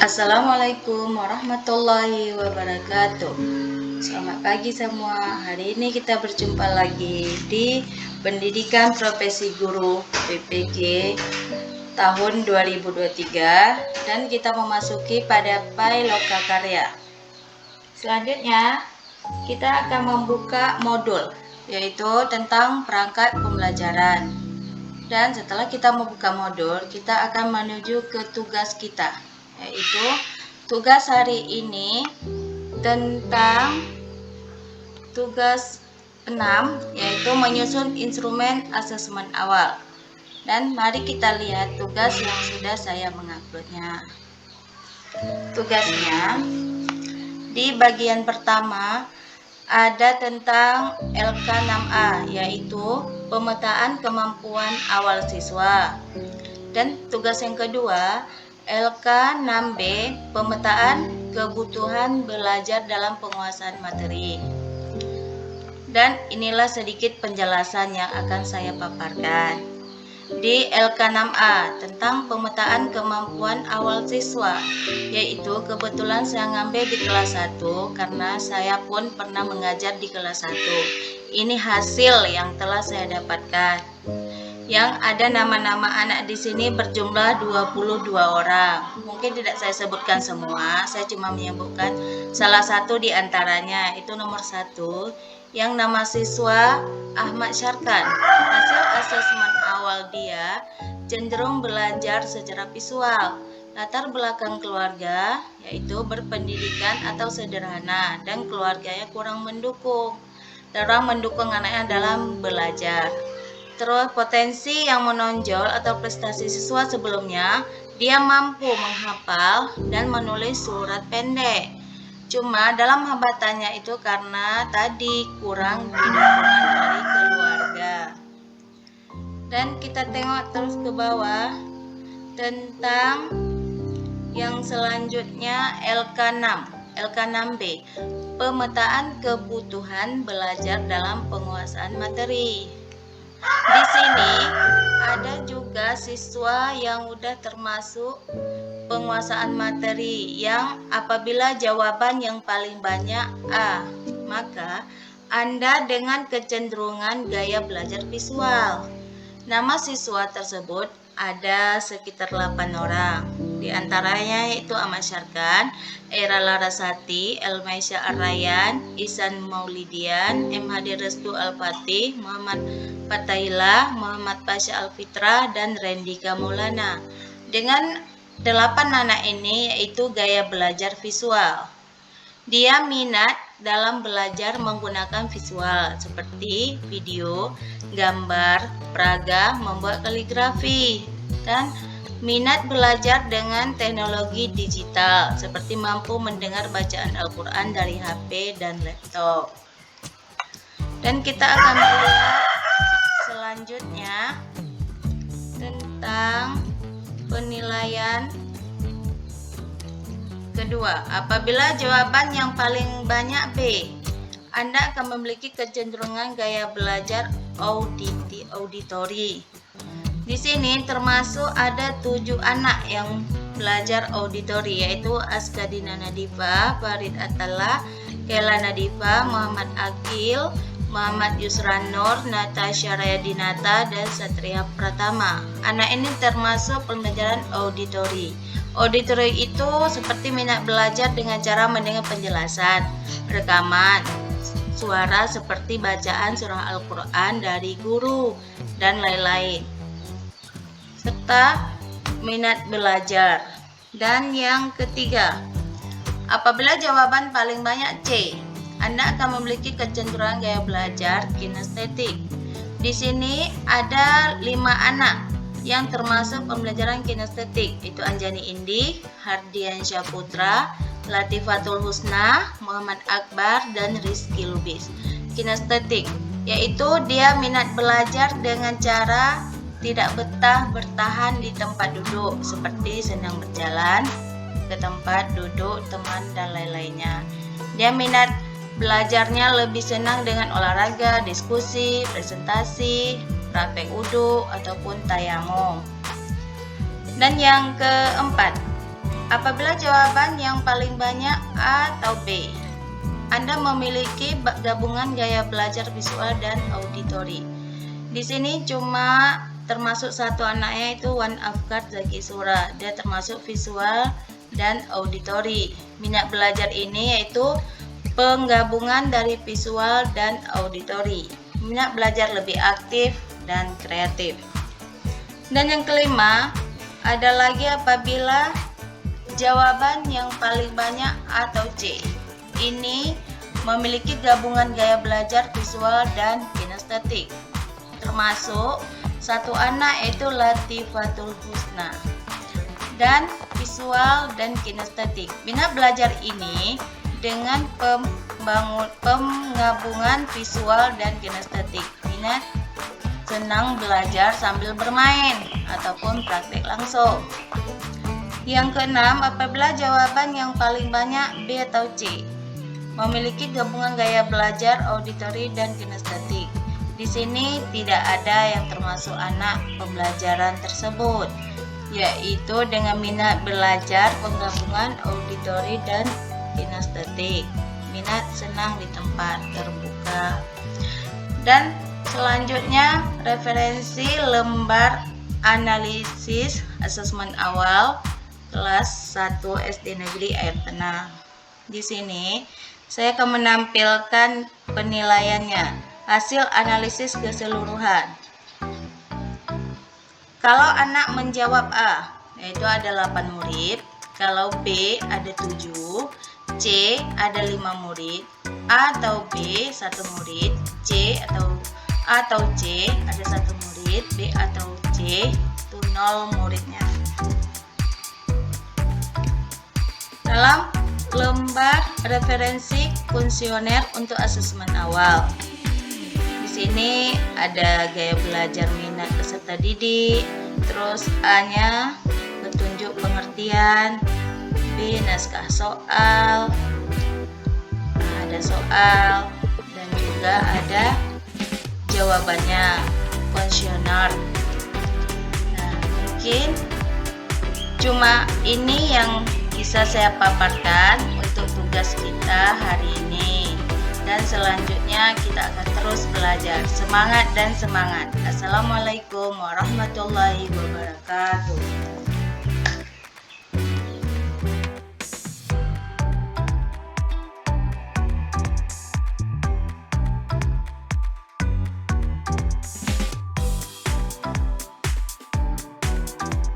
Assalamualaikum warahmatullahi wabarakatuh. Selamat pagi semua. Hari ini kita berjumpa lagi di Pendidikan Profesi Guru PPG tahun 2023 dan kita memasuki pada PAI Lokakarya. Selanjutnya kita akan membuka modul yaitu tentang perangkat pembelajaran. Dan setelah kita membuka modul, kita akan menuju ke tugas kita, yaitu tugas hari ini tentang tugas 6, yaitu menyusun instrumen asesmen awal. Dan mari kita lihat tugas yang sudah saya menguploadnya. Tugasnya di bagian pertama ada tentang LK6A, yaitu pemetaan kemampuan awal siswa. Dan tugas yang kedua, LK6B, pemetaan kebutuhan belajar dalam penguasaan materi. Dan inilah sedikit penjelasan yang akan saya paparkan. Di LK6A tentang pemetaan kemampuan awal siswa, yaitu kebetulan saya ngambil di kelas 1 karena saya pun pernah mengajar di kelas 1. Ini hasil yang telah saya dapatkan. Yang ada nama-nama anak di sini berjumlah 22 orang. Mungkin tidak saya sebutkan semua, saya cuma menyebutkan salah satu di antaranya, itu nomor 1, yang nama siswa Ahmad Syarkan. Hasil asesmen awal dia cenderung belajar secara visual. Latar belakang keluarga yaitu berpendidikan atau sederhana dan keluarganya kurang mendukung. Kurang mendukung anaknya dalam belajar. Terus potensi yang menonjol atau prestasi siswa sebelumnya, dia mampu menghafal dan menulis surat pendek. Cuma dalam hambatannya itu karena tadi kurang dukungan dari keluarga. Dan kita tengok terus ke bawah tentang yang selanjutnya LK6B, pemetaan kebutuhan belajar dalam penguasaan materi. Di sini ada juga siswa yang udah termasuk penguasaan materi yang apabila jawaban yang paling banyak A, maka Anda dengan kecenderungan gaya belajar visual. Nama siswa tersebut ada sekitar 8 orang. Di antaranya yaitu Ahmad Syarkan, Era Larasati, Elmaisya Arrayan, Isan Maulidian, MHD Restu Al-Fatih, Muhammad Fatailah, Muhammad Pasha Al-Fitra, dan Rendika Maulana. Dengan 8 anak ini yaitu gaya belajar visual. Dia minat dalam belajar menggunakan visual seperti video, gambar, peraga, membuat kaligrafi, dan minat belajar dengan teknologi digital seperti mampu mendengar bacaan Al-Quran dari HP dan laptop. Dan kita akan melihat selanjutnya tentang penilaian kedua. Apabila jawaban yang paling banyak B, Anda akan memiliki kecenderungan gaya belajar auditori. Di sini termasuk ada 7 anak yang belajar auditori, yaitu Askadina Nadifa, Farid Atala, Kela Nadifa, Muhammad Akil, Muhammad Yusran Nur, Natasha Rayadinata, dan Satria Pratama. Anak ini termasuk pembelajaran auditori. Auditori itu seperti minat belajar dengan cara mendengar penjelasan, rekaman suara seperti bacaan surah Al-Quran dari guru, dan lain-lain, serta minat belajar. Dan yang ketiga, apabila jawaban paling banyak C, Anda akan memiliki kecenderungan gaya belajar kinestetik. Di sini ada 5 anak yang termasuk pembelajaran kinestetik, itu Anjani Indi, Hardian Syaputra, Latifatul Husna, Muhammad Akbar, dan Rizky Lubis. Kinestetik yaitu dia minat belajar dengan cara tidak betah bertahan di tempat duduk, seperti senang berjalan ke tempat duduk teman dan lain-lainnya. Dia minat belajarnya lebih senang dengan olahraga, diskusi, presentasi, praktek wudhu, ataupun tayamum. Dan yang keempat, Apabila jawaban yang paling banyak A atau B, Anda memiliki gabungan gaya belajar visual dan auditori. Di sini cuma termasuk satu anaknya, itu Wan Afkar Zaki Sura. Dia termasuk visual dan auditori. Minat belajar ini yaitu penggabungan dari visual dan auditori. Minat belajar lebih aktif dan kreatif. Dan yang kelima, ada lagi apabila jawaban yang paling banyak atau C ini memiliki gabungan gaya belajar visual dan kinestetik. Termasuk satu anak yaitu Latifatul Husna. Dan visual dan kinestetik. Minat belajar ini dengan penggabungan visual dan kinestetik. Minat senang belajar sambil bermain ataupun praktek langsung. Yang keenam, apabila jawaban yang paling banyak B atau C memiliki gabungan gaya belajar auditori dan kinestetik. Di sini tidak ada yang termasuk anak pembelajaran tersebut, yaitu dengan minat belajar penggabungan auditori dan kinestetik. Minat senang di tempat terbuka. Dan selanjutnya, referensi lembar analisis asesmen awal kelas 1 SD Negeri Air Tenang. Di sini saya akan menampilkan penilaiannya, hasil analisis keseluruhan. Kalau anak menjawab A, yaitu ada 8 murid, kalau B ada 7, C ada 5 murid, A atau B 1 murid, C atau C ada 1 murid, B atau C itu 0 muridnya. Dalam lembar referensi kuesioner untuk asesmen awal, di sini ada gaya belajar minat peserta didik, terus A-nya petunjuk pengertian, B naskah soal, ada soal, dan juga ada jawabannya, kuesioner. Nah, mungkin cuma ini yang bisa saya paparkan untuk tugas kita hari ini. Dan selanjutnya kita akan terus belajar. Semangat dan semangat. Assalamualaikum warahmatullahi wabarakatuh.